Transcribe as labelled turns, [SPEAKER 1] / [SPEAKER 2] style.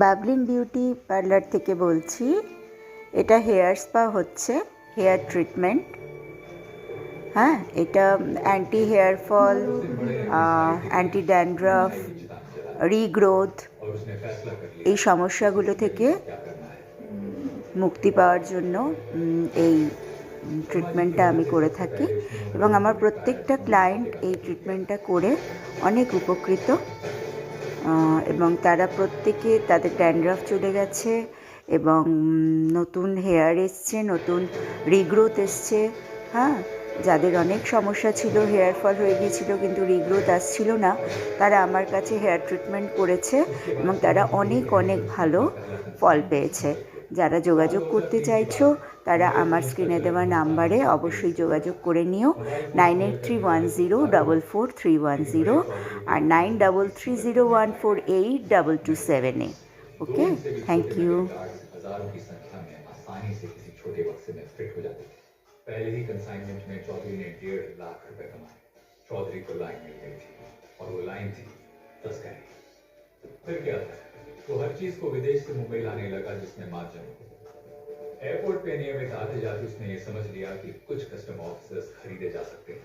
[SPEAKER 1] বাবলিন beauty parlour থেকে বলছি। এটা হেয়ার স্পা হচ্ছে, হেয়ার ট্রিটমেন্ট। হ্যাঁ, এটা anti hair fall, anti dandruff, regrowth, এই সমস্যাগুলো থেকে মুক্তি পাওয়ার জন্য এই ট্রিটমেন্টটা আমি করে থাকি এবং আমার প্রত্যেকটা ক্লায়েন্ট এই ট্রিটমেন্টটা করে অনেক উপকৃত এবং তারা প্রত্যেকে তাদের ড্যান্ড্রাফ চলে গেছে এবং নতুন হেয়ার এসছে, নতুন রিগ্রোথ এসছে। হ্যাঁ, যাদের অনেক সমস্যা ছিল, হেয়ার ফল হয়ে গিয়েছিল কিন্তু রিগ্রোথ আসছিল না, তারা আমার কাছে হেয়ার ট্রিটমেন্ট করেছে এবং তারা অনেক অনেক ভালো ফল পেয়েছে। যারা যোগাযোগ করতে চাইছো তারা আমার স্ক্রিনে দেওয়া নাম্বারে অবশ্যই যোগাযোগ করে নিও। 9831044310 আর 9330148227। Okay, thank you.
[SPEAKER 2] हजारों की संख्या में आसानी से किसी छोटे वक्त से में फिट हो जाती थी। पहले ही कंसाइनमेंट में चौधरी ने 1.5 लाख रुपए कमाए। चौधरी को लाइन मिल गई थी और वो लाइन थी तस्करी। फिर क्या था, वो हर चीज को विदेश से मुंबई लाने लगा जिसमें मार्जिन। एयरपोर्ट पे नियमित आते जाते उसने ये समझ लिया कि कुछ कस्टम ऑफिसर्स खरीदे जा सकते हैं।